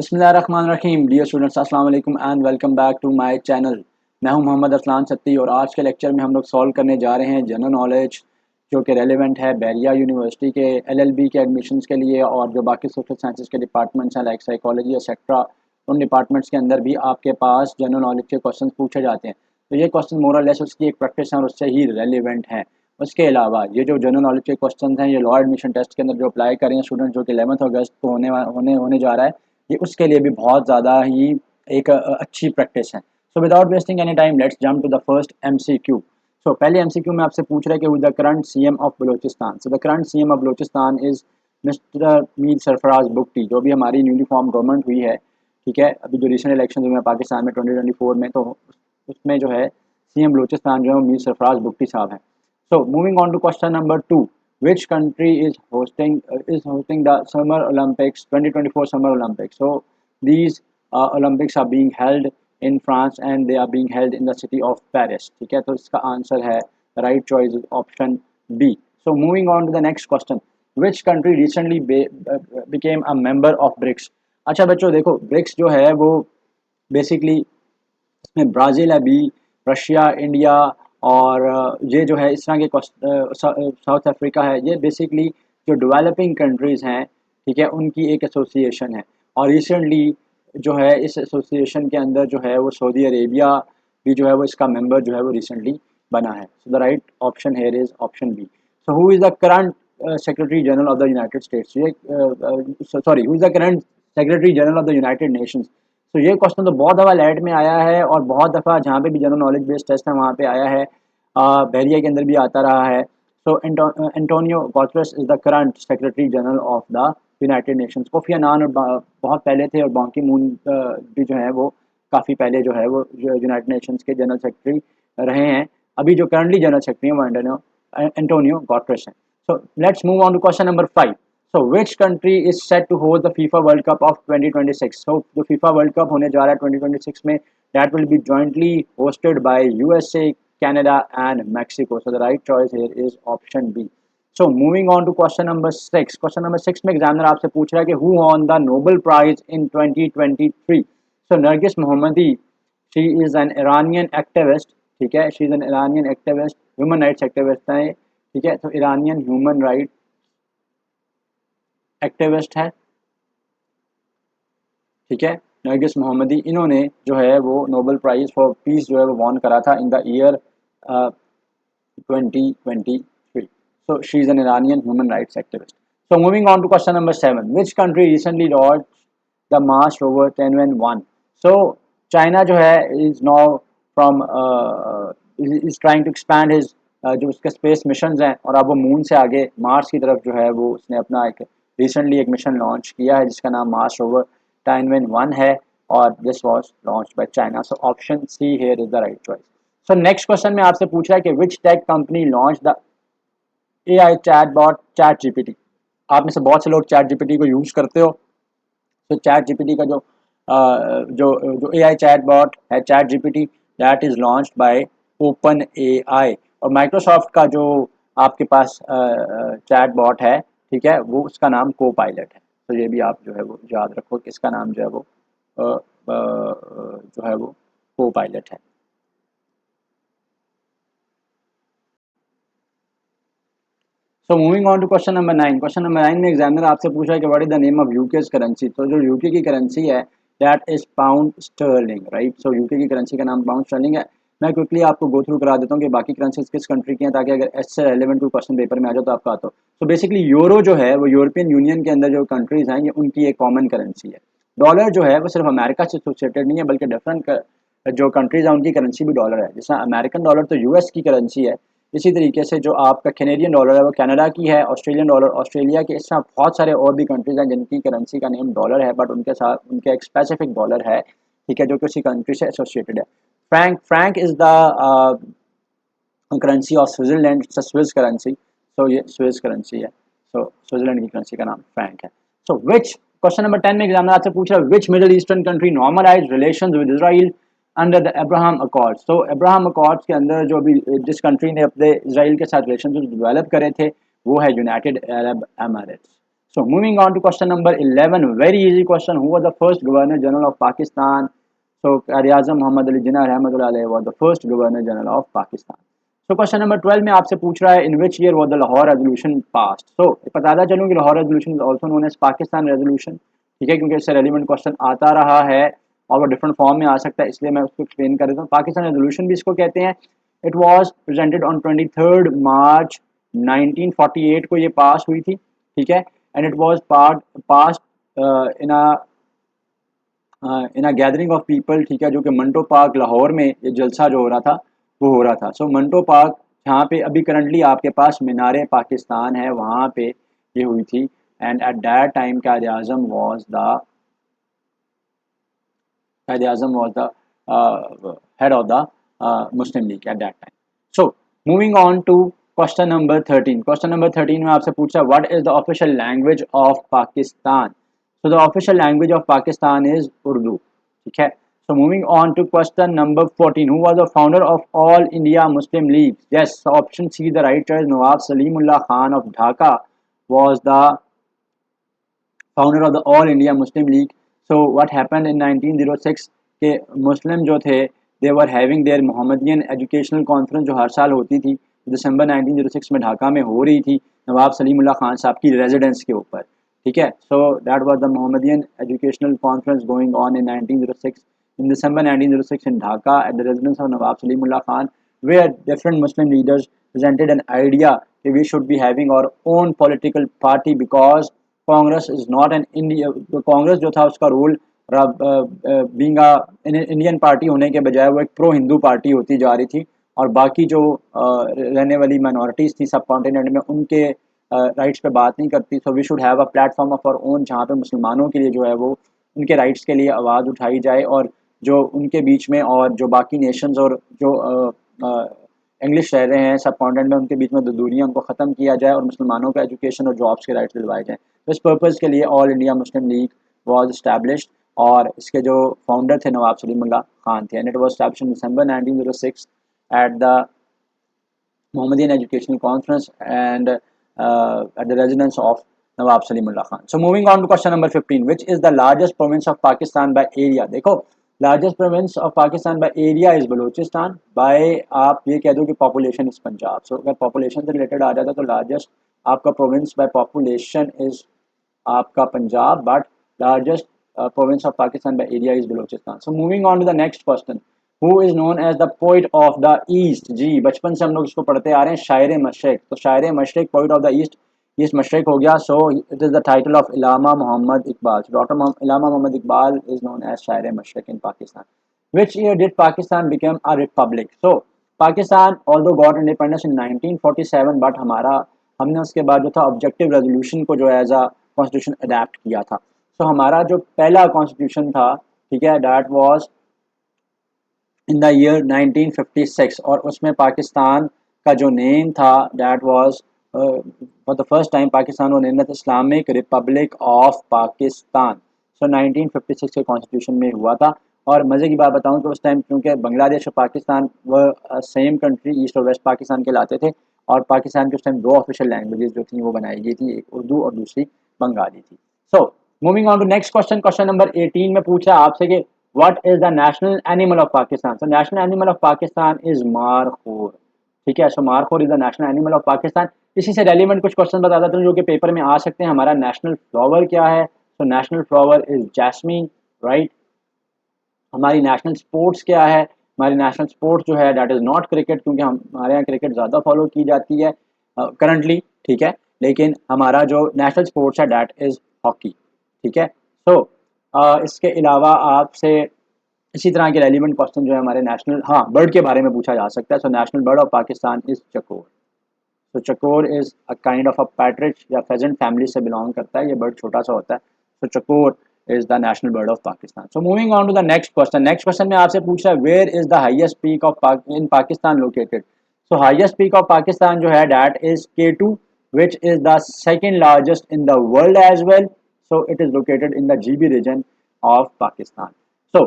बिस्मिल्लाहिर्रहमानिर्रहीम। Dear students, अस्सलाम वालेकुम and welcome back to my channel. मैं हूं मोहम्मद अरसलान सत्ती और आज के लेक्चर में हम लोग सॉल्व करने जा रहे हैं जनरल नॉलेज जो कि रेलेवेंट है बैरिया यूनिवर्सिटी के एलएलबी के एडमिशन्स के लिए और जो बाकी सोशल साइंसेज के डिपार्टमेंट्स हैं लाइक साइकोलॉजी एक्सेट्रा, उन डिपार्टमेंट्स के अंदर भी आपके पास जनरल नॉलेज के क्वेश्चन पूछे जाते हैं। तो ये क्वेश्चन मोर और लेस उसकी एक प्रैक्टिस है और उससे ही रेलिवेंट हैं। उसके अलावा ये जो जनरल नॉलेज के क्वेश्चन हैं ये लॉ एडमिशन टेस्ट के अंदर जो अप्लाई करें स्टूडेंट जो कि 11 अगस्त को होने जा रहा है, ये उसके लिए भी बहुत ज़्यादा ही एक अच्छी प्रैक्टिस है। So without wasting any time let's jump to the first MCQ. So पहले एमसीक्यू में आपसे पूछ रहा है कि who the current CM of Balochistan. So the current CM of Balochistan is mister Mir Sarfraz Bugti, जो भी हमारी न्यूली फॉर्म गवर्नमेंट हुई है। ठीक है, अभी जो रिसेंट इलेक्शन हुए हैं पाकिस्तान में 2024 में, तो उसमें जो है सीएम बलूचिस्तान जो है मीर सरफराज बुगटी साहब हैं। So moving on to question number 2, which country is hosting the Summer Olympics 2024 Summer Olympics? So these Olympics are being held in France and they are being held in the city of Paris. ठीक है, तो इसका answer है right choice option B. So moving on to the next question, which country recently became a member of BRICS? अच्छा बच्चों देखो, BRICS जो है वो बेसिकली इसमें ब्राज़ील है बी, रशिया, इंडिया और ये जो है इस तरह के साउथ अफ्रीका है। ये बेसिकली जो डेवलपिंग कंट्रीज़ हैं, ठीक है, उनकी एक एसोसिएशन है। और रिसेंटली जो है इस एसोसिएशन के अंदर जो है वो सऊदी अरेबिया भी जो है वो इसका मेंबर जो है वो रिसेंटली बना है। So the right option here is option B. So who is the current secretary general of the United States? ये sorry, who is the current secretary general of the United Nations? तो ये question तो बहुत दफ़ा late में आया है और बहुत दफ़ा जहाँ पे भी जनरल नॉलेज बेस्ड टेस्ट है वहाँ पे आया है। बैरिया के अंदर भी आता रहा है। So Antonio Guterres is the current secretary general of the United Nations. Kofi Annan और बहुत पहले थे और बान की मून भी जो है वो काफ़ी पहले जो है वो यूनाइटेड नेशंस के जनरल सेक्रेटरी रहे हैं। अभी जो करंटली जनरल सेक्रेटरी हैं वो एंटोनियो गुटेरेस हैं। So let's move on to question number 5. So which country is set to host the FIFA World Cup of 2026? So जो FIFA World Cup होने जा रहा है 2026 में, that will be jointly hosted by USA, Canada and Mexico. So the right choice here is option B. So moving on to question number 6. Question number 6 में examiner आपसे पूछ रहा है कि who won the Nobel Prize in 2023? So Nargis Mohammadi, she is an Iranian activist. ठीक है, she is an Iranian activist, human rights activist है। ठीक है, तो Iranian human rights एक्टिविस्ट है। ठीक है, नरगिस मोहम्मदी, इन्होंने जो है वो नोबेल प्राइज फॉर पीस जो है वो वॉन करा था in the year 2023। So she is an Iranian human rights activist. So moving on to question number 7, which country recently launch the Mars rover 10-1? So China जो है is now from is trying to expand his जो उसके space mission हैं और अब वो moon से आगे मार्स की तरफ जो है वो उसने अपना एक रिसेंटली एक मिशन लॉन्च किया है जिसका नाम मार्स रोवर 10-1 है और this was launched by China. So option see here is the right choice. So next question में आपसे पूछ रहा है कि which tech company launch the AI chatbot chat GPT? आप में से बहुत से लोग चैट जीपीटी को यूज़ करते हो। तो चैट जीपीटी का जो एआई चैटबॉट है chat GPT, that is launched by open AI. और माइक्रोसॉफ्ट का जो आपके पास चैट बॉट है, ठीक है, वो उसका नाम को पायलट है। तो ये भी आप जो है वो याद रखो कि इसका नाम जो है वो जो है वो को पायलट है। So moving on to question number 9। Question number 9 में एग्जामिनर आपसे पूछा है कि what is the name of UK's currency? तो जो यूके की करेंसी है that is pound sterling, right. So UK की करेंसी का नाम पाउंड स्टर्लिंग है। मैं क्विकली आपको गो थ्रू करा देता हूँ कि बाकी करेंसीज किस कंट्री की हैं ताकि अगर इससे रेलेवेंट कोई क्वेश्चन पेपर में आ जाए तो आपका आता हो। तो बेसिकली यूरो जो है वो यूरोपियन यूनियन के अंदर जो कंट्रीज हैं ये उनकी एक कॉमन करेंसी है। डॉलर जो है वो सिर्फ अमेरिका से एसोसिएटेड नहीं है बल्कि डिफरेंट जो कंट्रीज हैं उनकी करेंसी भी डॉलर है। जैसा अमेरिकन डॉलर तो यूएस की करेंसी है, इसी तरीके से जो आपका कैनेडियन डॉलर है वो कनाडा की है, ऑस्ट्रेलियन डॉलर ऑस्ट्रेलिया की। इस तरह बहुत सारे और भी कंट्रीज हैं जिनकी करेंसी का नेम डॉलर है बट उनके साथ उनके एक स्पेसिफिक डॉलर है, ठीक है, जो कि उसी कंट्री से एसोसिएटेड है। Franc is the currency of Switzerland, Swiss currency. So ये स्विस करेंसी है। सो स्विट्जरलैंड की करेंसी का नाम फ्रैंक है। सो विच क्वेश्चन नंबर 10 में एग्जामिनर आपसे पूछ रहा है which middle eastern country normalized relations with Israel under the Abraham Accords? तो अब्राहम अकॉर्ड्स के अंदर जो भी जिस कंट्री ने अपने इसराइल के साथ रिलेशन डेवलप करे थे वो है United Arab Emirates. So moving on to question number 11, very easy question. Who was the first Governor General of Pakistan? So Quaid Muhammad Ali Jinnah Rahmatullah alayhi was the first Governor General of Pakistan. So question number 12 में आपसे पूछ रहा है in which year was the Lahore Resolution passed? So बताता चलूँ कि Lahore Resolution is also known as Pakistan Resolution, ठीक है, क्योंकि इससे रेलिवेंट क्वेश्चन आता रहा है और वो डिफरेंट फॉर्म में आ सकता है, इसलिए मैं उसको एक्सप्लेन कर देता हूँ. पाकिस्तान रेजोल्यूशन भी इसको कहते हैं. इट वाज प्रेजेंटेड ऑन 23 मार्च 1948 को ये पास हुई थी, ठीक है, and it was passed in a gathering of people, ठीक है, जो कि मंटो पार्क लाहौर में ये जलसा जो हो रहा था वो हो रहा था. सो मंटो पार्क जहाँ पे अभी करंटली आपके पास मीनार पाकिस्तान है वहाँ पे ये हुई थी. And at that time Quaid Azam was the head of the Muslim League at that time. So moving on to question number 13. Question number 13 में आपसे पूछा what is the official language of Pakistan? So the official language of Pakistan is Urdu, ठीक है. So moving on to question number 14. Who was the founder of All India Muslim League? Yes, so option C, the right choice. Nawab Salimullah Khan of Dhaka was the founder of the All India Muslim League. So what happened in 1906 के Muslim जो थे they were having their Mohammedan Educational Conference जो हर साल होती थी, दिसंबर 1906 में ढाका में हो रही थी नवाब सलीमुल्लाह खान साहब की रेजिडेंस के ऊपर, ठीक है. So that was the Mohammedan Educational Conference going on in 1906 in December 1906 in Dhaka at the residence of Nawab Salimullah Khan, where different Muslim leaders presented an idea that we should be having our own political party because Congress is not an India. Congress जो था उसका role being Indian party होने के बजाय वो एक pro Hindu party होती जा रही थी और बाकी जो रहने वाली माइनॉरिटीज़ थी सब कॉन्टिनेंट में उनके राइट्स पे बात नहीं करती. So we should have a platform of our own जहाँ पे मुसलमानों के लिए जो है वो उनके राइट्स के लिए आवाज़ उठाई जाए और जो उनके बीच में और जो बाकी नेशंस और जो इंग्लिश रह रहे हैं सब कॉन्टिनेंट में उनके बीच में दूरियाँ उनको ख़त्म किया जाए और मुसलमानों का एजुकेशन और जॉब्स के राइट्स दिलवाए जाएँ. इस पर्पज़ के लिए all India Muslim league was established और इसके जो फाउंडर थे नवाब सलीमुल्लाह खान थे. And it was established in December 1906 at the Mohammedan Educational Conference and at the residence of Nawab Salimullah Khan. So moving on to question number 15, which is the largest province of Pakistan by area? देखो largest province of Pakistan by area is Balochistan. by आप ये कह दो कि population is Punjab. So अगर population से related आ जाता तो largest आपका province by population is आपका Punjab, but largest province of Pakistan by area is Balochistan. So moving on to the next question. Who is known as the poet of the East? जी बचपन से हम लोग इसको पढ़ते आ रहे हैं, शायर मशरिक. तो शायर मशरिक poet of the East, East मशरिक हो गया. So it is the title of Allama Mohammad Iqbal. Doctor Allama Mohammad Iqbal is known as शायर मशरिक in Pakistan. Which year did Pakistan become a republic? So Pakistan although got independence in 1947, but हमने उसके बाद जो था ऑब्जेक्टिव रेजोल्यूशन को जो एज अ कॉन्स्टिट्यूशन अडेप्ट किया था. सो हमारा जो पहला कॉन्स्टिट्यूशन था, ठीक है, that was in the year 1956 और उसमें पाकिस्तान का जो नेम था that was for the first time Pakistan वो name Islamic Republic of Pakistan. So 1956 के कॉन्स्टिट्यूशन में हुआ था. और मज़े की बात बताऊं तो उस टाइम क्योंकि बांग्लादेश और पाकिस्तान वह सेम कंट्री ईस्ट और वेस्ट पाकिस्तान के लाते थे और पाकिस्तान के उस टाइम दो ऑफिशियल लैंग्वेजेस जो थी वो बनाई गई थी, एक उर्दू और दूसरी बंगाली थी. So moving on to next question. Question number 18 में पूछा आपसे कि what is the national animal of Pakistan? So national animal of Pakistan is markhor, ठीक है. So markhor is the national animal of Pakistan. इसी से रेलिवेंट कुछ क्वेश्चन बता देता हूँ जो कि पेपर में आ सकते हैं. हमारा नेशनल फ्लावर क्या है? So national flower is jasmine, right. हमारी नेशनल स्पोर्ट्स क्या है? हमारी नेशनल स्पोर्ट्स जो है दैट इज़ नॉट क्रिकेट, क्योंकि हमारे यहाँ क्रिकेट ज़्यादा फॉलो की जाती है करंटली, ठीक है. लेकिन हमारा जो नेशनल स्पोर्ट्स है दैट इज़ हॉकी, ठीक है. सो इसके अलावा आपसे इसी तरह के रेलिवेंट क्वेश्चन जो है हमारे नेशनल बर्ड के बारे में पूछा जा सकता है. So national bird of Pakistan is chakor. So chakor is a kind of a partridge या फेजेंट फैमिली से बिलोंग करता है. ये बर्ड छोटा सा होता है. So chakor is the national bird of Pakistan. So moving on to the next question. Next question में आपसे पूछ रहा है where is the highest peak of in Pakistan located? So highest peak of Pakistan जो है that is K2 which is the second largest in the world as well. So it is located in the GB region of Pakistan. So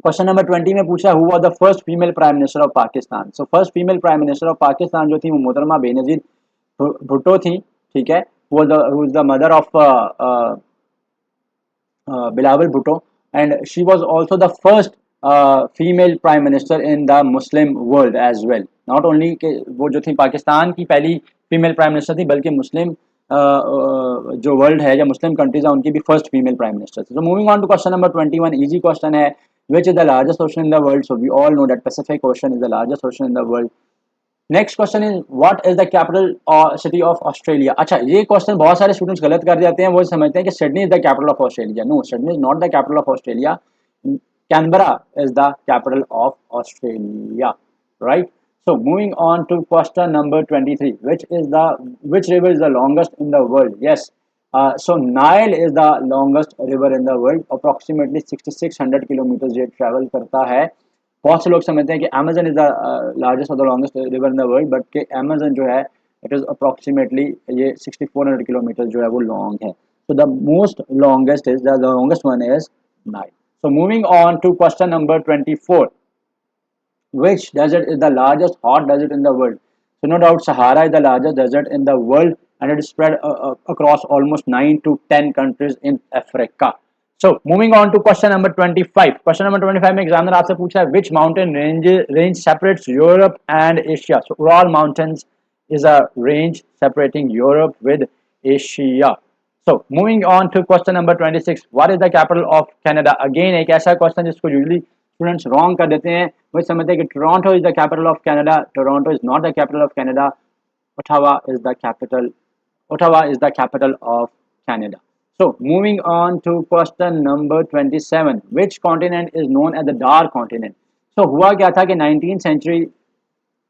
question number 20 में पूछा who was the first female prime minister of Pakistan? So first female prime minister of Pakistan जो थी वो मोहतरमा बेनज़ीर भुट्टो थी, ठीक है. who is the mother of Bilawal Bhutto, and she was also the first female prime minister in the Muslim world as well. Not only कि वो जो थी पाकिस्तान की पहली फीमेल प्राइम मिनिस्टर थी, बल्कि मुस्लिम जो वर्ल्ड है या मुस्लिम कंट्रीज है उनकी भी फर्स्ट फीमेल प्राइम मिनिस्टर थी. So moving on to question number 21, easy question है, which is the largest ocean in the world? So we all know that Pacific Ocean is the largest ocean in the world. Next question is what is the capital city of Australia. अच्छा, ये question बहुत सारे students गलत कर जाते हैं, वो समझते हैं कि Sydney is the capital of Australia. No, Sydney is not the capital of Australia. Canberra is the capital of Australia, right. So moving on to question number 23, which river is the longest in the world? Yes, so Nile is the longest river in the world. Approximately 6600 kilometre ये travel करता है. बहुत से लोग समझते हैं कि Amazon is the largest और the longest river in the world, but के अमेजन जो है इट इज़ अप्रॉक्सीमेटली ये 6400 किलोमीटर जो है वो लॉन्ग है. So the most longest is the longest one is Nile. So moving on to question number 24, which desert is the largest hot desert in the world? So no doubt Sahara is the largest desert in the world, and it is spread across almost 9 to 10 countries in Africa. So moving on to question number 25. Question number 25 में examiner आपसे पूछा है which mountain range separates Europe and Asia. So Ural Mountains is a range separating Europe with Asia. So moving on to question number 26. What is the capital of Canada? Again एक ऐसा question जिसको usually students wrong कर देते हैं. वो समझते हैं कि Toronto is the capital of Canada. Toronto is not the capital of Canada. Ottawa is the capital. Ottawa is the capital of Canada. So moving on to question number 27. Which continent is known as the dark continent? So हुआ क्या था कि 19th century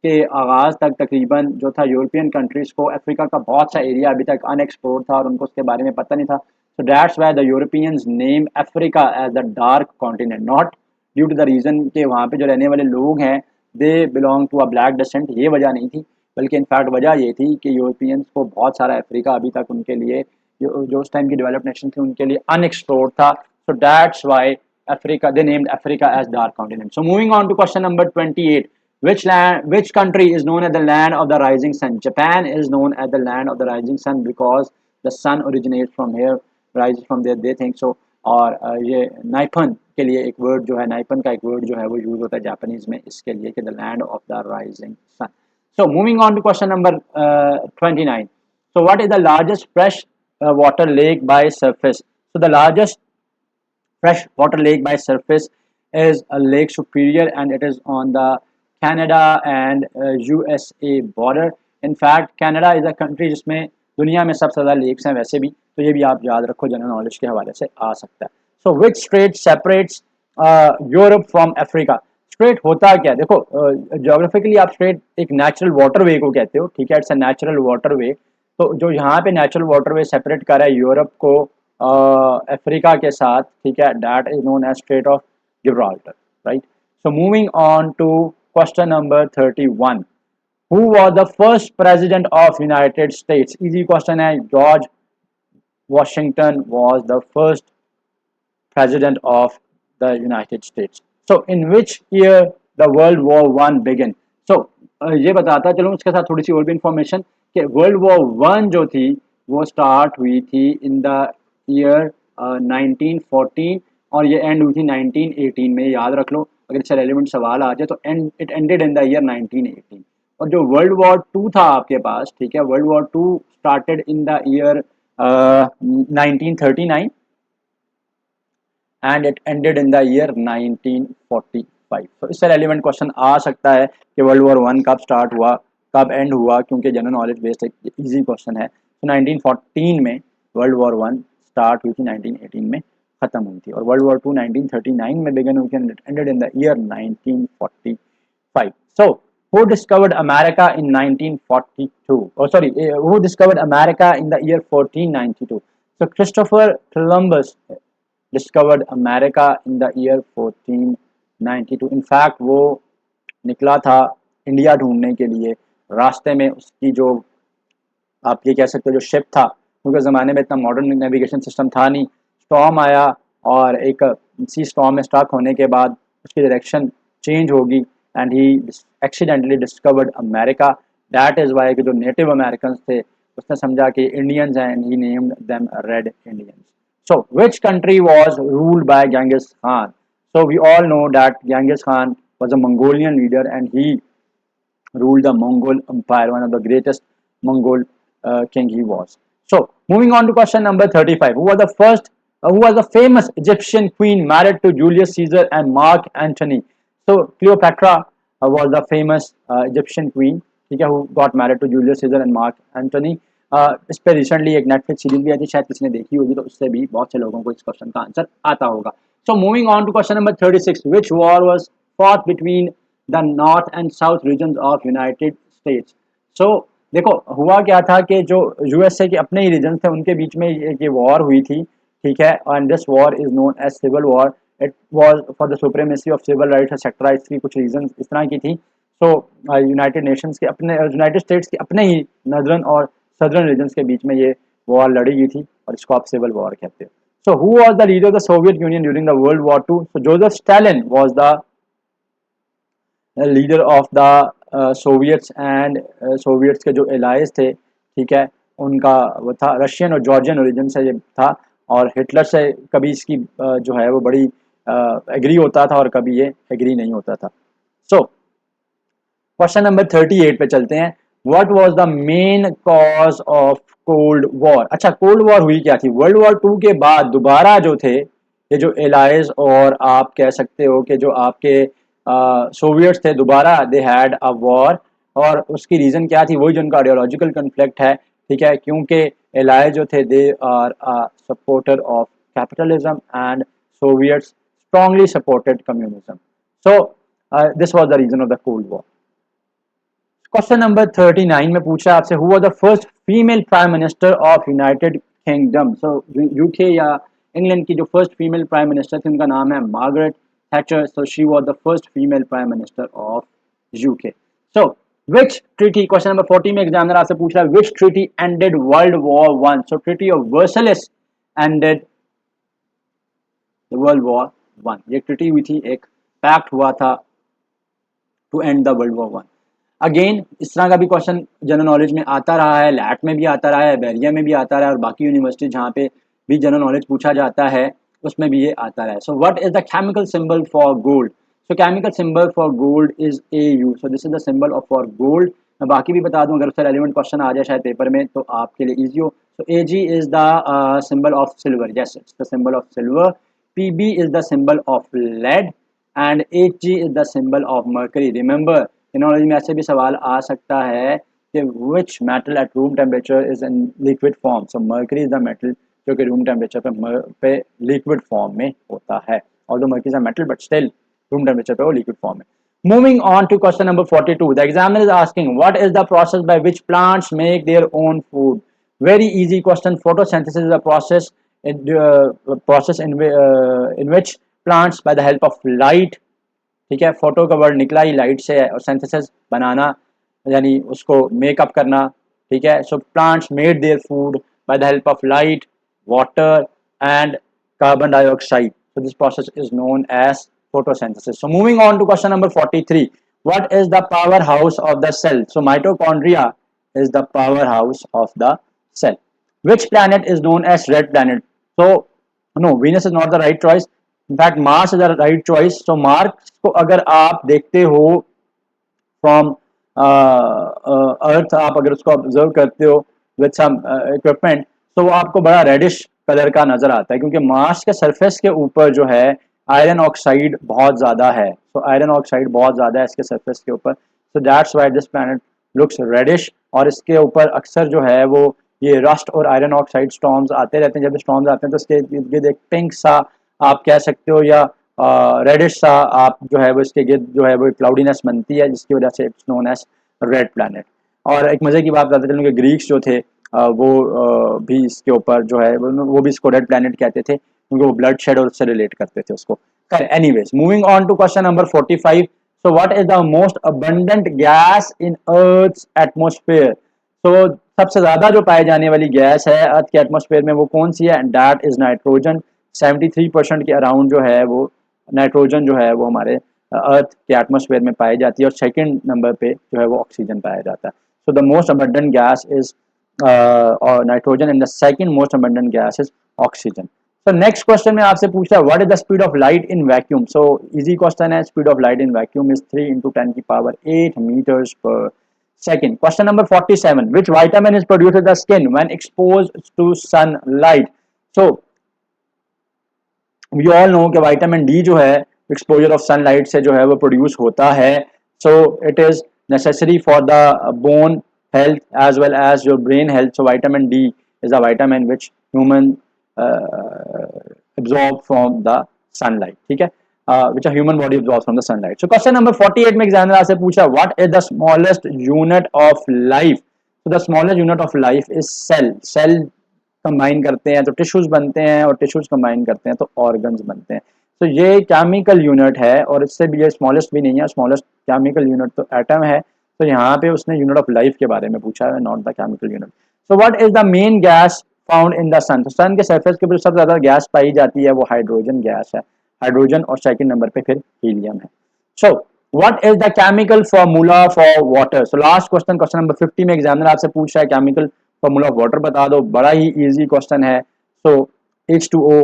के आगाज़ तक तकरीबन जो था यूरोपियन कंट्रीज़ को अफ्रीका का बहुत सा एरिया अभी तक अनएक्सप्लोर्ड था और उनको उसके बारे में पता नहीं था. So that's why the Europeans name Africa as the dark continent, not due to the reason कि वहाँ पे जो रहने वाले लोग हैं they belong to a black descent. ये वजह नहीं थी, बल्कि इनफैक्ट वजह ये थी कि यूरोपियंस को बहुत सारा अफ्रीका अभी तक उनके लिए जो उस टाइम की डेवलप्ड नेशन थी उनके लिए अनएक्सप्लोर्ड था. So that's why Africa they named Africa as dark continent. So moving on to question number 28. Which country is known as the land of the rising sun? Japan is known as the land of the rising sun because the sun originates from here, rises from there. They think so. और ये नाइपन के लिए एक word जो है, नाइपन का एक word जो है वो यूज होता है जापानीज में इसके लिए कि the land of the rising sun. So moving on to question number 29. So what is the largest fresh water lake by surface? So the largest fresh water lake by surface is a Lake Superior, and it is on the Canada and USA border. In fact, Canada is a country जिसमें दुनिया में सबसे ज़्यादा lakes हैं वैसे भी, तो ये भी आप याद रखो, जनरल नॉलेज के हवाले से आ सकता है. So which strait separates Europe from Africa? Strait होता क्या है, देखो जोग्राफिकली आप स्ट्रेट एक नेचुरल वाटरवे को कहते हो, ठीक है, इट्स अ नेचुरल वाटरवे. तो जो यहाँ पे नेचुरल वाटरवे सेपरेट कर रहा है यूरोप को अफ्रीका के साथ, ठीक है, that is known as straight of Gibraltar, right. So moving on to question number 31. Who was the first president of United States? Easy question है. George Washington was the first president of the United States. So in which year the World War I began? So ये बताता चलूँ इसके साथ थोड़ी सी और भी information कि World War I जो थी वो स्टार्ट हुई थी इन द ईयर 1914 और ये एंड हुई थी 1918 में. याद रख लो, अगर इससे रेलिवेंट सवाल आ जाए तो it ended in the year 1918. और जो वर्ल्ड वॉर 2 था आपके पास, ठीक है, world war 2 started in the year 1939 and it ended in the year 1945. तो इससे रेलिवेंट क्वेश्चन आ सकता है कि वर्ल्ड वॉर 1 कब स्टार्ट हुआ, कब एंड हुआ, क्योंकि जनरल नॉलेज बेस्ड एक ईजी क्वेश्चन है. तो 1914 में वर्ल्ड वॉर 1 स्टार्ट हुई थी, 1918 में खत्म हुई थी, और वर्ल्ड वॉर 2 1939 में बिगन हुई थी and ended in the year 1945. So who discovered America in 1942? Oh sorry, who discovered America in the year 1492? So Christopher Columbus discovered America in the year 1492. in fact वो निकला था India ढूंढने के लिए. रास्ते में उसकी जो आप ये कह सकते हो जो शिप था, क्योंकि ज़माने में इतना मॉडर्न नेविगेशन सिस्टम था नहीं, स्टॉर्म आया और एक सी स्टॉर्म में स्टक होने के बाद उसकी डायरेक्शन चेंज होगी and he accidentally discovered America. That is why कि जो नेटिव अमेरिकन थे उसने समझा कि इंडियंस हैं and he named them red Indians. So which country was ruled by Genghis Khan? So we all know that Genghis Khan was a Mongolian leader and he ruled the Mongol Empire, one of the greatest Mongol king he was. So, moving on to question number 35. Who was the famous Egyptian queen married to Julius Caesar and Mark Antony? So, Cleopatra was the famous Egyptian queen, ठीक है, who got married to Julius Caesar and Mark Antony. इस पर recently एक Netflix series भी आई थी, शायद किसी ने देखी होगी, तो उससे भी बहुत से लोगों को इस क्वेश्चन का आंसर आता होगा. So, moving on to question number 36. Which war was fought between the north and South region of United States? So देखो हुआ क्या था कि जो यूएसए के अपने ही रीजन थे उनके बीच में ये वॉर हुई थी, ठीक है, and this war is known as civil war. It was for the supremacy of civil rights etcetera. इसकी कुछ रीजन इस तरह की थी. सो यूनाइटेड नेशंस के अपने यूनाइटेड स्टेट्स के अपने ही नॉर्दर्न और सदर्न रीजन्स के बीच में ये वॉर लड़ी गई थी और इसको आप सिविल वॉर कहते हो. So who was the leader of the Soviet Union during the world war two? So Joseph Stalin was the leader of the Soviets and Soviets के जो एलाइज थे, ठीक है, उनका वो था रशियन और जॉर्जियन ओरिजिन से ये था. और हिटलर से कभी इसकी जो है वो बड़ी एग्री होता था और कभी ये एग्री नहीं होता था. सो क्वेश्चन नंबर 38 पे चलते हैं. What was the main cause of cold war? अच्छा, कोल्ड वॉर हुई क्या थी? वर्ल्ड वॉर 2 के बाद दोबारा जो थे ये जो एलाइज और आप कह सकते हो कि जो आपके सोवियट्स थे, दोबारा दे हैड अ वॉर. और उसकी रीज़न क्या थी? वही जो उनका आइडियोलॉजिकल कन्फ्लिक्ट है, ठीक है, क्योंकि एलाइज जो थे they are a supporter of capitalism and Soviets strongly supported communism. So this was the reason of the cold war. Question number 39 में पूछा आपसे who was the first female prime minister of United Kingdom? So UK या England की जो first female prime minister थी उनका नाम है Margaret Thatcher. So she was the first female prime minister of UK. So which treaty, question number 40 में examiner आपसे पूछ रहा है which treaty ended World War 1? So treaty of Versailles ended World War 1. ये ट्रीटी हुई थी, एक pact हुआ था to end the world War 1. Again इस तरह का भी क्वेश्चन जनरल नॉलेज में आता रहा है, लैट में भी आता रहा है, बैरिया में भी आता रहा है और बाकी यूनिवर्सिटी जहाँ पे भी जनरल नॉलेज पूछा जाता है उसमें भी ये आता रहा है. सो what is the chemical symbol for gold? So chemical symbol for gold is AU. So this is the symbol of for gold. मैं बाकी भी बता दूं अगर उससे रेलिवेंट क्वेश्चन आ जाए शायद पेपर में तो आपके लिए ईजी हो. So AG is the symbol of silver. Yes, it's the symbol of silver. PB is the symbol of lead and HG is the symbol of mercury. Remember technology में ऐसे भी सवाल आ सकता है कि which metal at room temperature is in liquid form? So mercury is the metal जो कि रूम टेम्परेचर पे लिक्विड फॉर्म में होता है. Although mercury is a metal but still room temperature पे वो लिक्विड फॉर्म में. Moving on to question number 42. The examiner is asking what is the process by which plants make their own food? Very easy question. Photosynthesis is a process in which plants by the help of light, ठीक है, photo का word निकला ही light से है और synthesis बनाना यानी उसको makeup करना, ठीक है. So plants made their food by the help of light, water and carbon dioxide. So this process is known as photosynthesis. So moving on to question number 43. What is the powerhouse of the cell? So mitochondria is the powerhouse of the cell. Which planet is known as red planet? So no, Venus is not the right choice. In fact, Mars is the right choice. So Mars को अगर आप देखते हो from अर्थ, आप अगर उसको observe करते हो विद सम इक्विपमेंट तो वो आपको बड़ा रेडिश कलर का नजर आता है क्योंकि मार्स के सरफेस के ऊपर जो है आयरन ऑक्साइड बहुत ज़्यादा है. सो आयरन ऑक्साइड बहुत ज़्यादा है इसके सरफेस के ऊपर. So that's why this planet looks reddish. और इसके ऊपर अक्सर जो है वो ये रस्ट और आयरन ऑक्साइड स्टॉर्म्स आते रहते हैं. जब स्टॉर्म्स आते हैं तो इसके इर्द गिर्द एक पिंक सा आप कह सकते हो या रेडिश सा आप जो है वो इसके गिर्द जो है वो क्लाउडीनेस बनती है जिसकी वजह से it's known as red planet. और एक मज़े की बात बताते चलूँ कि ग्रीक्स जो थे वो भी इसके ऊपर जो है वो भी इसको रेड प्लैनेट कहते थे क्योंकि वो ब्लड शेड और उससे रिलेट करते थे उसको. Anyways, moving on to question number 45. So what is the most abundant gas in earth's atmosphere? So सबसे ज़्यादा जो पाए जाने वाली गैस है अर्थ के एटमॉस्फेयर में वो कौन सी है? And that is nitrogen. 73% के अराउंड जो है वो नाइट्रोजन जो है वो हमारे अर्थ के एटमॉस्फेयर में पाई जाती है और सेकंड नंबर पे जो है वो ऑक्सीजन पाया जाता है. So the most abundant gas is और nitrogen, and the second most abundant gas is oxygen. So next question में आपसे पूछ रहा है what is the speed of light in vacuum. So easy question है, speed of light in vacuum is 3 into 10 की power 8 meters per second। Question number 47, which vitamin is produced in the skin when exposed to sunlight। so we all know कि vitamin D जो है exposure of sunlight से जो है वो produce होता है। So it is necessary for the bone health as well as your brain health. So vitamin D is a vitamin which human absorb from the sunlight, ठीक है, which a human body absorbs from the sunlight। So question number 48 में examiner आपसे पूछा what is the smallest unit of life। so the smallest unit of life is cell। cell combine करते हैं तो tissues बनते हैं, और टिश्यूज कंबाइन करते हैं तो ऑर्गन्स बनते हैं। तो ये केमिकल यूनिट है, और इससे भी ये स्मॉलेस्ट भी नहीं है, स्मॉलेस्ट केमिकल यूनिट तो एटम है। तो यहाँ पे उसने यूनिट ऑफ लाइफ के बारे में पूछा है, not the chemical unit. So what is the main gas found in the sun. तो सन के सरफेस के ऊपर सबसे ज्यादा गैस पाई जाती है वो हाइड्रोजन गैस है, हाइड्रोजन, और सेकंड नंबर पे फिर हीलियम है। सो what is the chemical formula for water. So last question, question number 50 में एग्जामिनर आपसे पूछ रहा है केमिकल फॉर्मूला ऑफ वाटर बता दो। बड़ा ही इजी क्वेश्चन है। So H2O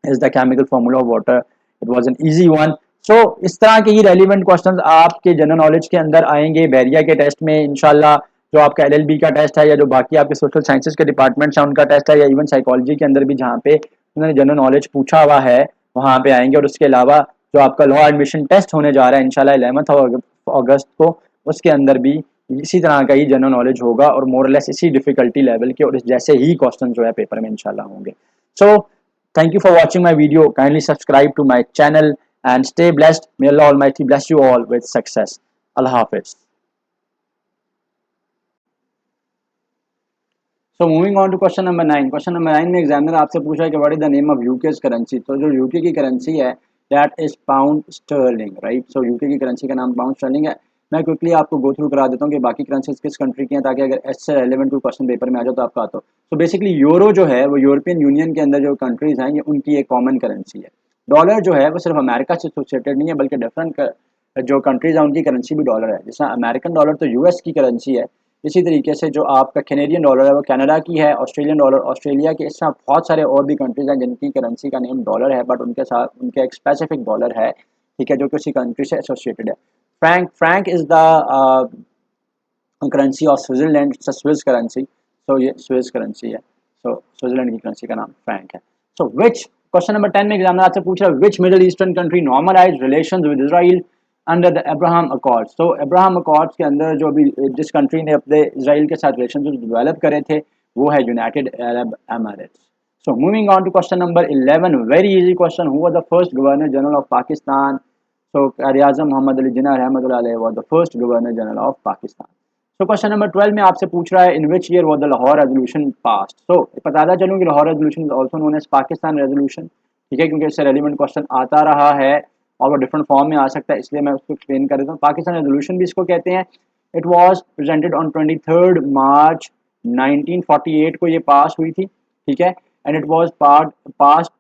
is the chemical formula of water। it was an easy one। so इस तरह के ही रेलिवेंट क्वेश्चंस आपके जनरल नॉलेज के अंदर आएंगे बैरिया के टेस्ट में इंशाल्लाह। जो आपका LLB का टेस्ट है, या जो बाकी आपके सोशल साइंसेज के डिपार्टमेंट्स हैं उनका टेस्ट है, या इवन साइकोलॉजी के अंदर भी जहाँ पे उन्होंने जनरल नॉलेज पूछा हुआ है वहाँ पे आएंगे। और उसके अलावा जो आपका लॉ एडमिशन टेस्ट होने जा रहा है इंशाल्लाह 11 अगस्त को, उसके अंदर भी इसी तरह का ही जनरल नॉलेज होगा, और मोरलेस इसी डिफिकल्टी लेवल के और इस जैसे ही क्वेश्चन जो है पेपर में इंशाल्लाह होंगे। सो thank you for watching my video। kindly subscribe to my channel and stay blessed। may Allah Almighty bless you all with success। Allah Hafiz। So moving on to question number 9। question number 9 में examiner आपसे पूछा है कि what is the name of UK's currency। तो जो UK की currency है that is pound sterling, right। so UK की करेंसी का नाम पाउंड स्टर्लिंग है। मैं क्विकली आपको गो थ्रू करा देता हूँ कि बाकी करेंसीज किस कंट्री की हैं, ताकि अगर ऐसे रेलेवेंट कोई क्वेश्चन पेपर में आ जाए तो आपका आता हो। तो बेसिकली यूरो जो है वो यूरोपियन यूनियन के अंदर जो कंट्रीज हैं ये उनकी एक कॉमन करेंसी है। डॉलर जो है वो सिर्फ अमेरिका से एसोसिएटेड नहीं है, बल्कि डिफरेंट जो कंट्रीज हैं उनकी करेंसी भी डॉलर है। जैसा अमेरिकन डॉलर तो US की करेंसी है, इसी तरीके से जो आपका कैनेडियन डॉलर है वो कनाडा की है, ऑस्ट्रेलियन डॉलर ऑस्ट्रेलिया के, इस तरह बहुत सारे और भी कंट्रीज हैं जिनकी करेंसी का नेम डॉलर है, बट उनके साथ उनके एक स्पेसिफिक डॉलर है, ठीक है, जो कि उसी कंट्री से एसोसिएटेड है। Franc is the currency of Switzerland, Swiss currency. So ये स्विस करेंसी है। सो स्विट्जरलैंड की करेंसी का नाम फ्रैंक है। सो विच, क्वेश्चन नंबर 10 में एग्जामिनर आपसे पूछ रहा है which middle eastern country normalized relations with Israel under the Abraham Accords. तो अब्राहम अकॉर्ड्स के अंदर जो भी जिस कंट्री ने अपने इसराइल के साथ रिलेशन डेवलप करे थे वो है United Arab Emirates. So moving on to question number 11, very easy question. Who was the first governor general of Pakistan. So Quaid-e-Azam Mohammad Ali Jinnah रहमतुल्लाह अलैह was the first governor general of Pakistan. So question number 12 में आपसे पूछ रहा है in which year was the Lahore Resolution passed. So बताता चलूँ कि Lahore Resolution is also known as Pakistan Resolution, ठीक है, क्योंकि इससे रेलिवेंट क्वेश्चन आता रहा है और वो डिफरेंट फॉर्म में आ सकता है, इसलिए मैं उसको एक्सप्लेन कर देता हूँ। पाकिस्तान रेजोल्यूशन भी इसको कहते हैं। इट वाज प्रेजेंटेड ऑन 23 मार्च 1948 को ये पास हुई थी, ठीक है, and it was pass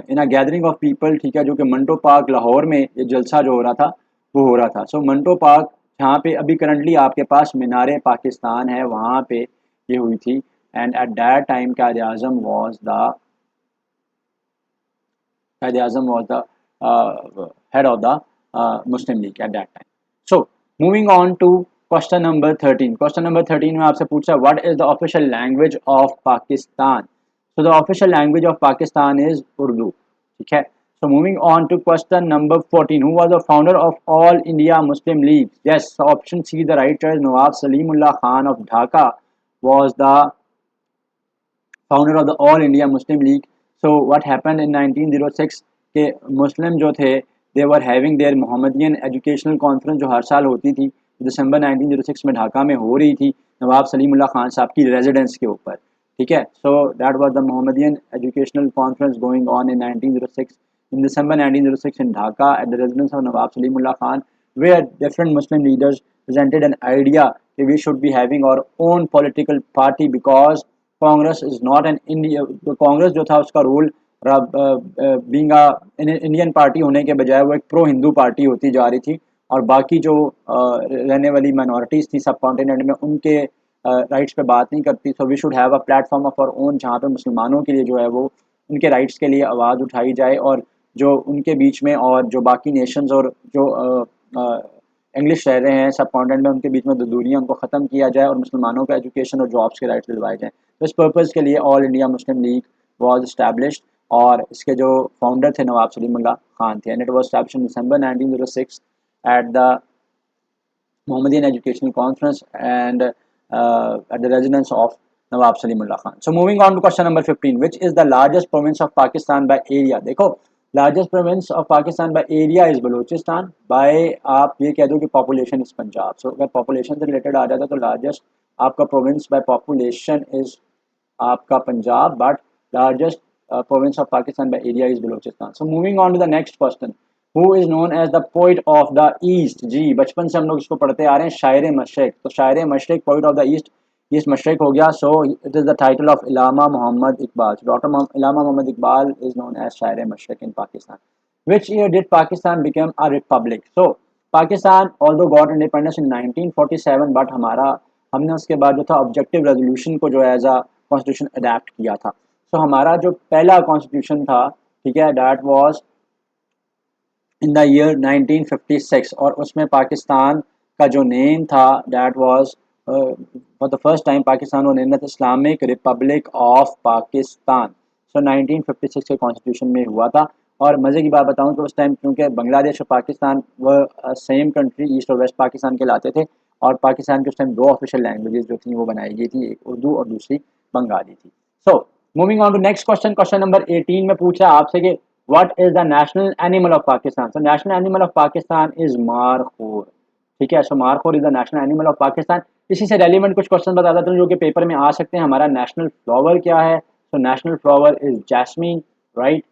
in a gathering of people, ठीक है, जो कि मंटो पार्क लाहौर में ये जलसा जो हो रहा था वो हो रहा था। सो मंटो पार्क जहाँ पे अभी करंटली आपके पास मीनार पाकिस्तान है वहाँ पे ये हुई थी, and at that time Quaid-e-Azam was the head of the Muslim League at that time। So moving on to question number 13। question number 13 में आपसे पूछा what is the official language of Pakistan। so the official language of Pakistan is Urdu, ठीक है। so moving on to question number 14, who was the founder of All India Muslim League। yes, so option C the right choice, Nawab Salimullah Khan of Dhaka was the founder of the All India Muslim League। so what happened in 1906 के Muslim जो थे they were having their Mohammedan educational conference जो हर साल होती थी, दिसंबर 1906 में ढाका में हो रही थी नवाब सलीमुल्लाह खान साहब की रेजिडेंस के ऊपर, ठीक है। So that was the Mohammedan educational conference going on in 1906 in December 1906 in Dhaka at the residence of Nawab Salimullah Khan, where different Muslim leaders presented an idea that we should be having our own political party because Congress is not an India. Congress जो था उसका role being Indian party होने के बजाय वो एक pro Hindu party होती जा रही थी, और बाकी जो रहने वाली माइनॉरिटीज़ थी सब कॉन्टिनेंट में, उनके राइट्स पे बात नहीं करती। So we should have a platform of our own, जहाँ पे मुसलमानों के लिए जो है वो उनके राइट्स के लिए आवाज़ उठाई जाए, और जो उनके बीच में और जो बाकी नेशंस और जो इंग्लिश रह रहे हैं सब कॉन्टिनेंट में, उनके बीच में दूरियां उनको ख़त्म किया जाए और मुसलमानों को एजुकेशन और जॉब्स के राइट्स दिलवाए जाएँ। तो इस पर्पज़ के लिए all India Muslim league was established, और इसके जो फाउंडर थे नवाब सलीमुल्लाह खान थे, and it was established in December 1906 at the Mohammedan Educational Conference and at the residence of Nawab Salimullah Khan. So moving on to question number 15, which is the largest province of Pakistan by area? देखो, largest province of Pakistan by area is Balochistan. By आप ये कह दो कि population is Punjab. So अगर population से related आ जाता तो largest आपका province by population is आपका Punjab, but largest province of Pakistan by area is Balochistan. So moving on to the next question. Who is known as the poet of the East? जी बचपन से हम लोग इसको पढ़ते आ रहे हैं, शायर मशरिक। तो शायर मशरिक, poet of the East, East मशरिक हो गया। So it is the title of Allama Mohammad Iqbal. Doctor Allama Mohammad Iqbal is known as शायर मशरिक in Pakistan. Which year did Pakistan become a republic? So Pakistan although got independence in 1947, but हमने उसके बाद जो था ऑब्जेक्टिव रेजोल्यूशन को जो एज अ कॉन्स्टिट्यूशन अडेप्ट किया था। सो हमारा जो पहला कॉन्स्टिट्यूशन था, ठीक है, that was in the year 1956, और उसमें पाकिस्तान का जो नेम था that was for the first time Pakistan वो name Islamic Republic of Pakistan. So 1956 के कॉन्स्टिट्यूशन में हुआ था। और मज़े की बात बताऊं तो उस टाइम क्योंकि बांग्लादेश और पाकिस्तान वह सेम कंट्री, ईस्ट और वेस्ट पाकिस्तान कहलाते थे, और पाकिस्तान के उस टाइम दो ऑफिशियल लैंग्वेजेस जो थी वो बनाई गई थी, एक उर्दू और दूसरी बंगाली थी। So moving on to next question, question number 18 में पूछा आपसे कि what is the national animal of Pakistan? So national animal of Pakistan is markhor. ठीक है, so markhor is the national animal of Pakistan. इसी से रेलिवेंट कुछ क्वेश्चन बता देता हूँ जो कि पेपर में आ सकते हैं। हमारा नेशनल फ्लावर क्या है? So national flower is jasmine, right.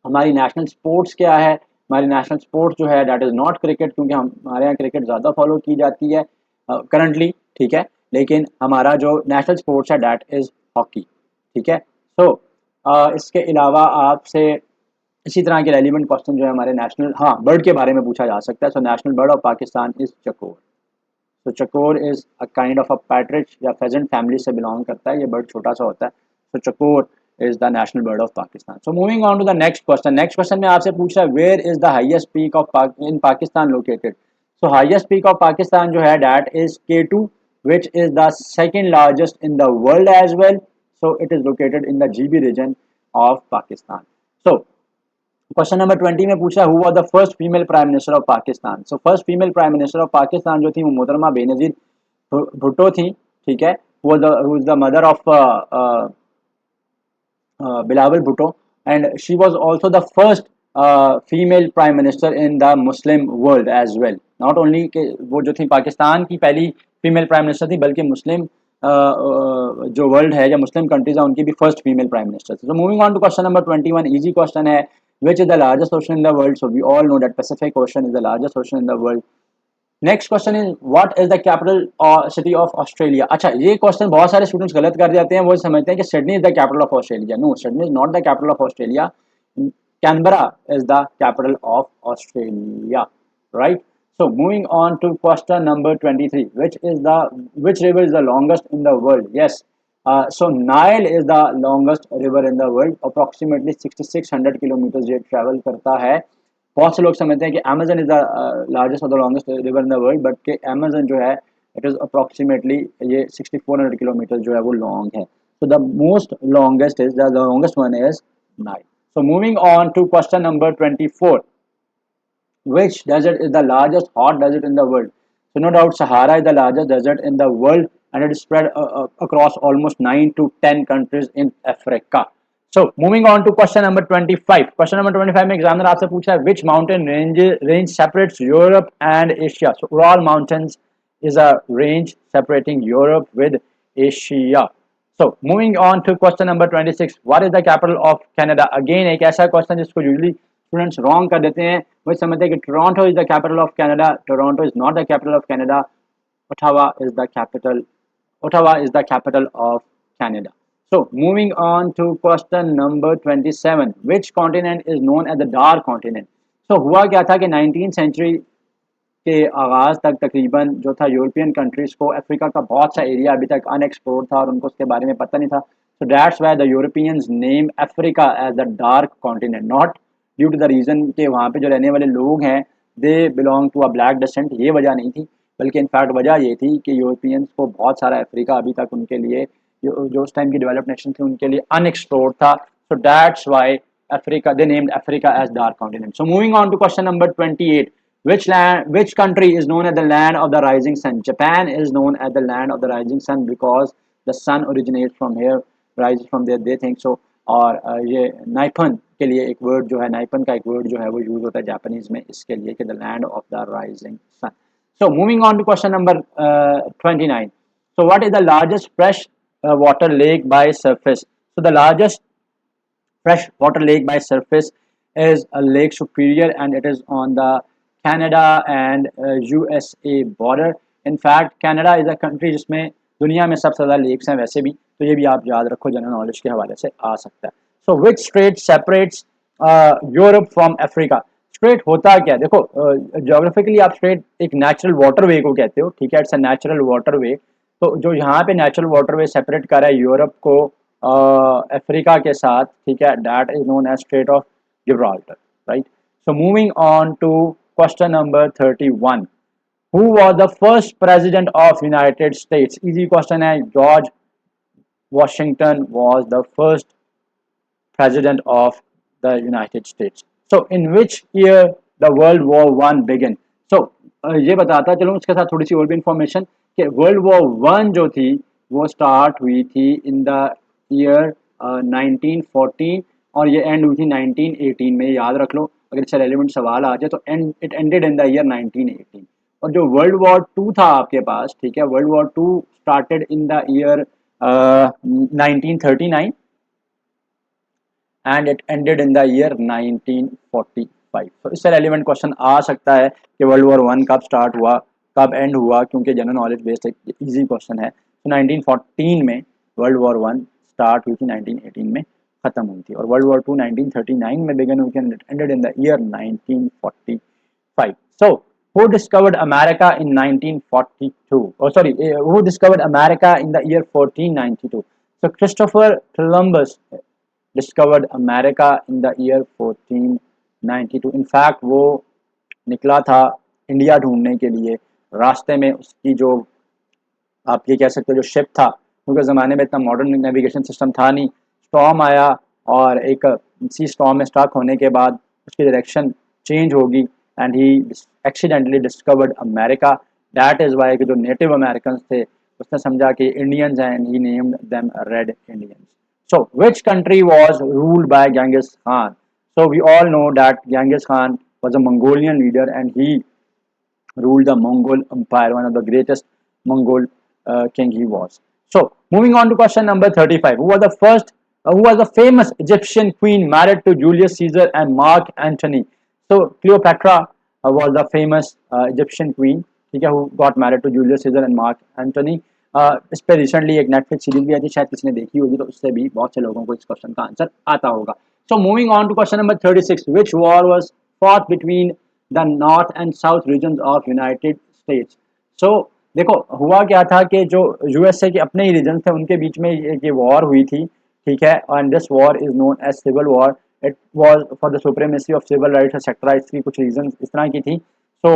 हमारी नेशनल स्पोर्ट्स क्या है? हमारी नेशनल स्पोर्ट्स जो है दैट इज़ नॉट क्रिकेट, क्योंकि हमारे यहाँ क्रिकेट ज़्यादा फॉलो की जाती है करंटली, ठीक है। लेकिन हमारा जो नेशनल स्पोर्ट्स है दैट इज़ हॉकी, ठीक है। सो इसके अलावा आपसे इसी तरह के रेलिवेंट क्वेश्चन जो है हमारे नेशनल, हाँ, बर्ड के बारे में पूछा जा सकता है। So national bird of Pakistan is chakor. तो chakor is a kind of a partridge या फेजेंट फैमिली से बिलोंग करता है। ये बर्ड छोटा सा होता है। तो chakor is the national bird of Pakistan. So moving on to the next question. Next question में आपसे पूछ रहा है where is the highest peak of in Pakistan located? So highest peak of Pakistan जो है that is K2, which is the second largest in the world as well. So it is located in the GB region of Pakistan. So question number 20 में पूछा who was the first female prime minister of Pakistan? So first female prime minister of Pakistan जो थी वो मोहतरमा बेनज़ीर भुट्टो थी, ठीक है। वो is the mother of Bilawal Bhutto, and she was also the first female prime minister in the Muslim world as well. Not only कि वो जो थी पाकिस्तान की पहली फीमेल प्राइम मिनिस्टर थी, बल्कि मुस्लिम जो वर्ल्ड है या मुस्लिम कंट्रीज है उनकी भी फर्स्ट फीमेल प्राइम मिनिस्टर थी। So moving on to question number 21, easy question है। Which is the largest ocean in the world? So we all know that Pacific Ocean is the largest ocean in the world. Next question is what is the capital city of Australia? अच्छा, ये question बहुत सारे students गलत कर जाते हैं, वो समझते हैं कि Sydney is the capital of Australia. No, Sydney is not the capital of Australia. Canberra is the capital of Australia, right. So moving on to question number 23, which river is the longest in the world? Yes, so Nile is the longest river in the world. Approximately 6600 kilometre ये travel करता है। बहुत से लोग समझते हैं कि Amazon is the largest और the longest river in the world, but के अमेजन जो है इट इज़ अप्रॉक्सीमेटली ये 6400 किलोमीटर जो है वो लॉन्ग है। So the most longest is the longest one is Nile. So moving on to question number 24, which desert is the largest hot desert in the world? So no doubt Sahara is the largest desert in the world, and it is spread across almost 9 to 10 countries in Africa. So moving on to question number 25. Question number 25 में examiner आपसे पूछा है which mountain range separates Europe and Asia? So Ural Mountains is a range separating Europe with Asia. So moving on to question number 26. What is the capital of Canada? Again एक ऐसा question जिसको usually students wrong कर देते हैं। वो समझते हैं कि Toronto is the capital of Canada. Toronto is not the capital of Canada. Ottawa is the capital, Ottawa is the capital of Canada. So moving on to question number 27, which continent is known as the dark continent? So हुआ क्या था कि 19th century के आगाज़ तक तकरीबन जो था यूरोपियन कंट्रीज़ को अफ्रीका का बहुत सा एरिया अभी तक अनएक्सप्लोर्ड था और उनको उसके बारे में पता नहीं था. So that's why the Europeans name Africa as the dark continent, not due to the reason कि वहाँ पे जो रहने वाले लोग हैं they belong to a black descent, ये वजह नहीं थी, बल्कि इनफैक्ट वजह ये थी कि यूरोपियंस को बहुत सारा अफ्रीका अभी तक उनके लिए जो उस टाइम की डेवलप्ड नेशन थी उनके लिए अनएक्सप्लोर्ड था. So that's why Africa, they named Africa as dark continent. So moving on to question number 28. Which country is known as the land of the rising sun? Japan is known as the land of the rising sun because the sun originates from here, rises from there. They think so. और ये नाइपन के लिए एक word जो है, नाइपन का एक word जो है वो यूज होता है जापानीज में इसके लिए कि the land of the rising sun. So moving on to question number 29. So what is the largest fresh water lake by surface? So the largest freshwater lake by surface is a Lake Superior, and it is on the Canada and USA border. In fact, Canada is a country जिसमें दुनिया में सबसे ज़्यादा lakes हैं वैसे भी, तो ये भी आप याद रखो, जनरल नॉलेज के हवाले से आ सकता है. So which strait separates Europe from Africa? Strait होता क्या है? देखो, जोग्राफिकली आप स्ट्रेट एक नेचुरल वाटरवे को कहते हो, ठीक है, इट्स अ नेचुरल वाटरवे. तो जो यहाँ पे नेचुरल वाटरवे सेपरेट कर रहा है यूरोप को अफ्रीका के साथ, ठीक है, that is known as straight of Gibraltar, right. So moving on to question number 31. Who was the first president of United States? Easy question है. George Washington was the first president of the United States. So in which year the World War One began? So ये बताता चलो उसके साथ थोड़ी सी और भी information कि वर्ल्ड वॉर वन जो थी वो स्टार्ट हुई थी इन द ईयर 1914 और ये एंड हुई थी 1918 में. याद रख लो, अगर इससे रेलिवेंट सवाल आ जाए तो it ended in the year 1918. और जो वर्ल्ड वॉर टू था आपके पास, ठीक है, world war two started in the year 1939 and it ended in the year 1945. तो इससे रेलिवेंट क्वेश्चन आ सकता है कि वर्ल्ड वॉर वन कब स्टार्ट हुआ, कब एंड हुआ, क्योंकि जनरल नॉलेज बेस्ड एक इजी क्वेश्चन है. तो 1914 में वर्ल्ड वॉर वन स्टार्ट हुई थी, 1918 में खत्म हुई थी, और वर्ल्ड वॉर टू 1939 में बिगन हुई थी, ended in the year 1945. So who discovered America in 1942? Oh, sorry, who discovered America in the year 1492? So Christopher Columbus discovered America in the year 1492. In fact, वो निकला था India ढूंढने के लिए. रास्ते में उसकी जो आप ये कह सकते हो जो शिप था, क्योंकि ज़माने में इतना मॉडर्न नेविगेशन सिस्टम था नहीं, स्टॉर्म आया और एक सी स्टॉर्म में स्टक होने के बाद उसकी डायरेक्शन चेंज होगी and he accidentally discovered America. That is why कि जो नेटिव अमेरिकन थे उसने समझा कि इंडियंस हैं and he named them red Indians. So, which country was ruled by Genghis Khan? So, we all know that Genghis Khan was a Mongolian leader and he ruled the Mongol Empire, one of the greatest Mongol king he was. So, moving on to question number 35. Who was the famous Egyptian queen married to Julius Caesar and Mark Antony? So, Cleopatra was the famous Egyptian queen, ठीक है, who got married to Julius Caesar and Mark Antony. इस पर recently एक Netflix series भी आई थी, शायद किसी ने देखी होगी, तो उससे भी बहुत से लोगों को इस क्वेश्चन का आंसर आता होगा. So moving on to question number 36. Which war was fought between the north and south regions of United States? So देखो, हुआ क्या था कि जो यूएसए के अपने ही रीजन थे उनके बीच में ये वॉर हुई थी, ठीक है, and this war is known as civil war. It was for the supremacy of civil rights etcetera. इसकी कुछ रीजन इस तरह की थी. सो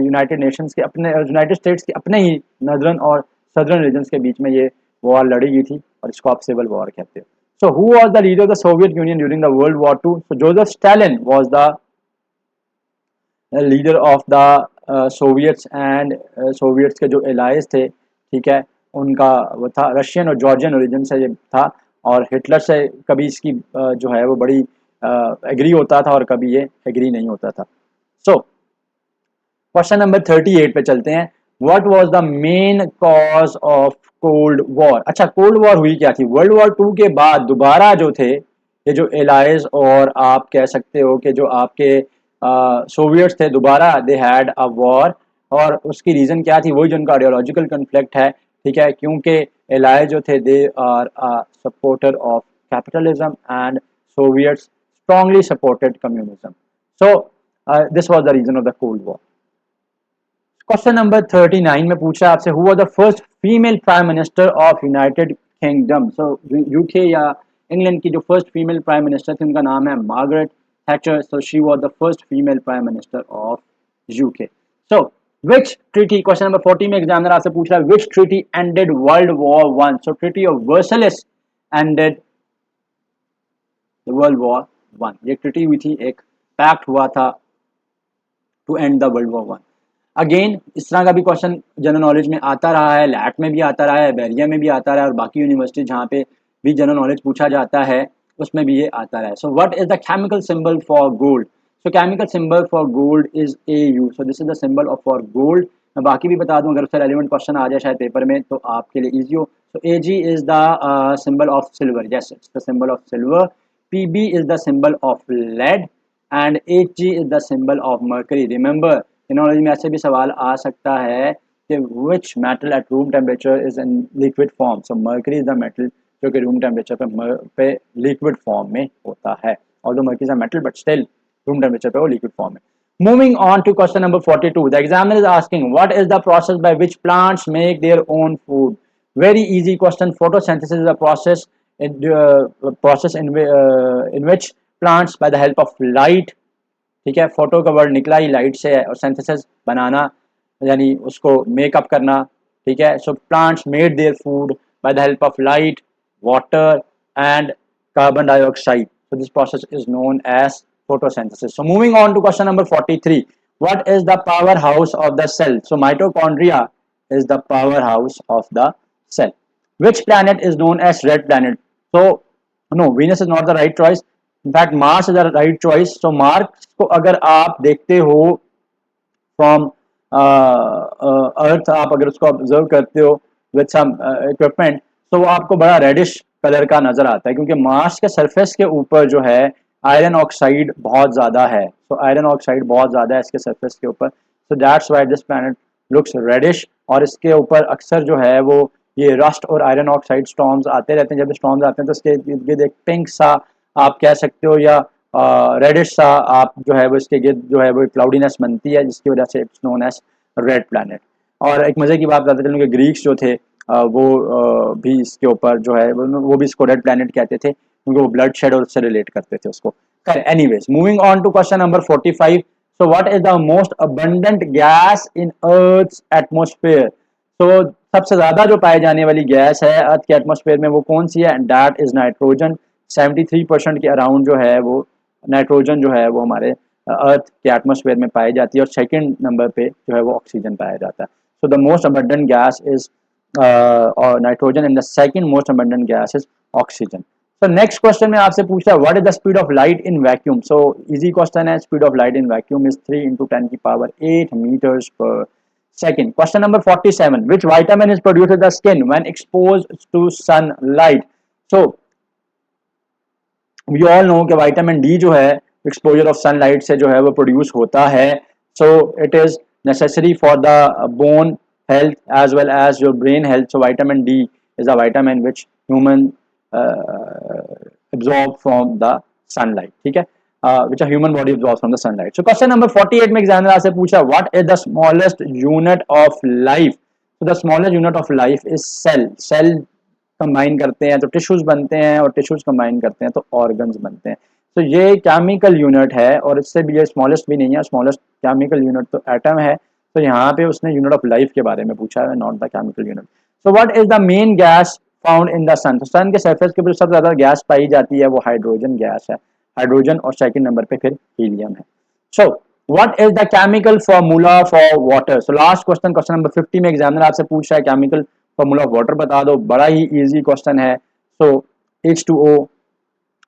यूनाइटेड नेशंस के अपने, यूनाइटेड स्टेट्स के अपने ही नॉर्दर्न और सदर्न रीजन्स के बीच में ये वॉर लड़ी गई थी और इसको आप सिविल वॉर कहते हो. So who was the leader of the Soviet Union during the world war two? So Joseph Stalin was the leader of the Soviets and Soviets के जो एलाइज थे, ठीक है, उनका वो था रशियन और जॉर्जियन ओरिजिन से ये था, और हिटलर से कभी इसकी जो है वो बड़ी एग्री होता था और कभी ये एग्री नहीं होता था. सो क्वेश्चन नंबर 38 पे चलते हैं. What was the main cause of cold war? अच्छा, कोल्ड वॉर हुई क्या थी? वर्ल्ड वॉर टू के बाद दोबारा जो थे ये जो एलाइज और आप कह सकते हो कि जो आपके सोवियट्स थे, दोबारा दे हैड अ वॉर. और उसकी रीज़न क्या थी? वही जो उनका आइडियोलॉजिकल कन्फ्लिक्ट है, ठीक है, क्योंकि एलाइज जो थे they are a supporter of capitalism and Soviets strongly supported communism. So this was the reason of the cold war. Question number 39 में पूछा आपसे, who was the first female prime minister of United Kingdom. So UK या England की जो first female prime minister थी उनका नाम है Margaret Thatcher. So she was the first female prime minister of UK. So which treaty, question number 40 में examiner आपसे पूछ रहा है which treaty ended World War one. So treaty of Versailles ended World War one. ये treaty हुई थी, एक pact हुआ था to end the world War one. Again इस तरह का भी क्वेश्चन जनरल नॉलेज में आता रहा है, लैट में भी आता रहा है, बैरिया में भी आता रहा है और बाकी यूनिवर्सिटी जहाँ पे भी जनरल नॉलेज पूछा जाता है उसमें भी ये आता रहा है। सो what is the chemical symbol for gold. So chemical symbol for gold is AU। So this is the symbol of for gold. मैं बाकी भी बता दूं, अगर उससे रेलिवेंट क्वेश्चन आ जाए शायद पेपर में तो आपके लिए ईजी हो। So AG is the symbol of silver, yes it's the symbol of silver. PB is the symbol of lead and Hg is the symbol of mercury. Remember, technology में ऐसे भी सवाल आ सकता है कि which metal at room temperature is in liquid form. So mercury is the metal जो कि room temperature पे liquid form में होता है. Although mercury is a metal, but still room temperature पे वो liquid form है. Moving on to question number 42. The examiner is asking what is the process by which plants make their own food. Very easy question. Photosynthesis is a process in which plants by the help of light, ठीक है, photo का word निकला ही light से है और synthesis बनाना यानी उसको makeup करना, ठीक है। So plants made their food by the help of light, water and carbon dioxide. So this process is known as photosynthesis. So moving on to question number 43. What is the powerhouse of the cell? So mitochondria is the powerhouse of the cell. Which planet is known as red planet? So no, Venus is not the right choice. In fact, Mars is the right choice. So Mars को अगर आप देखते हो from अर्थ, आप अगर उसको observe करते हो विद सम इक्विपमेंट तो वो आपको बड़ा रेडिश कलर का नजर आता है क्योंकि मार्स के सरफेस के ऊपर जो है आयरन ऑक्साइड बहुत ज़्यादा है। तो आयरन ऑक्साइड बहुत ज़्यादा है इसके सरफेस के ऊपर। So that's why this planet looks reddish. और इसके ऊपर अक्सर जो है वो ये रस्ट और आयरन ऑक्साइड स्टॉर्म्स आते रहते हैं। जब स्टॉर्म्स आते हैं तो इसके इर्द गिर्द एक पिंक सा आप कह सकते हो या रेडिश सा आप जो है वो इसके गिर्द जो है वो क्लाउडीनेस बनती है जिसकी वजह से it's known as red planet. और एक मज़े की बात बताते चलूँ कि ग्रीक्स जो थे वो भी इसके ऊपर जो है वो भी इसको रेड प्लैनेट कहते थे क्योंकि वो ब्लड शेड और उससे रिलेट करते थे उसको। Anyways moving on to question number 45. So what is the most abundant gas in earth's atmosphere. तो सबसे ज्यादा जो पाई जाने वाली गैस है अर्थ के एटमॉस्फेयर में वो कौन सी है? That is nitrogen. 73% के अराउंड जो है वो नाइट्रोजन जो है वो हमारे अर्थ के एटमॉस्फेयर में पाई जाती है और सेकंड नंबर पे जो है वो ऑक्सीजन पाया जाता है। So the most abundant gas is nitrogen and the second most abundant gas is oxygen. So next question में आपसे पूछा है what is the speed of light in vacuum. So easy question है। Speed of light in vacuum is 3 × 10⁸ meters per second. Question number 47. Which vitamin is produced in the skin when exposed to sunlight? So we all know कि vitamin D जो है exposure of sunlight से जो है वो produce होता है। So it is necessary for the bone health as well as your brain health. So vitamin D is a vitamin which human absorb from the sunlight, ठीक है, which a human body absorbs from the sunlight. So question number 48 में examiner से पूछा what is the smallest unit of life? So the smallest unit of life is cell. Cell combine करते हैं तो tissues बनते हैं और टिश्यूज कंबाइन करते हैं तो ऑर्गन्स बनते हैं। तो ये केमिकल यूनिट है और इससे भी ये स्मॉलेस्ट भी नहीं है। स्मॉलेस्ट केमिकल यूनिट तो एटम है। तो यहाँ पे उसने यूनिट ऑफ लाइफ के बारे में पूछा है, not the chemical unit. So what is the main gas found in the sun. तो सन के सरफेस के ऊपर सबसे ज्यादा गैस पाई जाती है वो हाइड्रोजन गैस है। हाइड्रोजन और सेकंड नंबर पे फिर हीलियम है। सो what is the chemical formula for water. So last question, question number 50 में एग्जामिनर आपसे पूछ रहा है केमिकल फॉर्मूला ऑफ वाटर बता दो। बड़ा ही इजी क्वेश्चन है। So H2O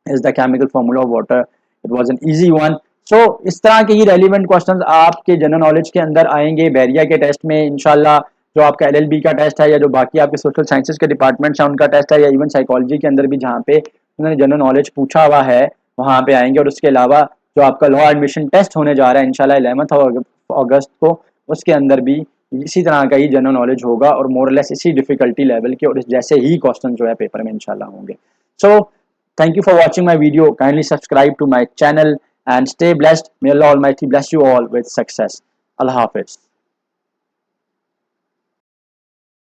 is the chemical formula of water. It was an easy one. So इस तरह के ही रेलिवेंट क्वेश्चंस आपके जनरल नॉलेज के अंदर आएंगे बैरिया के टेस्ट में इंशाल्लाह। जो आपका LLB का टेस्ट है या जो बाकी आपके सोशल साइंसेज के डिपार्टमेंट्स हैं उनका टेस्ट है या इवन साइकोलॉजी के अंदर भी जहाँ पे उन्होंने जनरल नॉलेज पूछा हुआ है वहाँ पे आएंगे। और उसके अलावा जो आपका लॉ एडमिशन टेस्ट होने जा रहा है इंशाल्लाह 11 अगस्त को, उसके अंदर भी इसी तरह का ही जनरल नॉलेज होगा और मोर लेस इसी डिफिकल्टी लेवल के और इस जैसे ही क्वेश्चन जो है पेपर में इंशाल्लाह होंगे। So thank you for watching my video. Kindly subscribe to my channel and stay blessed. May Allah almighty bless you all with success. Allah हाफिज।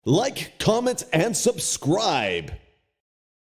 Like, comment, and subscribe.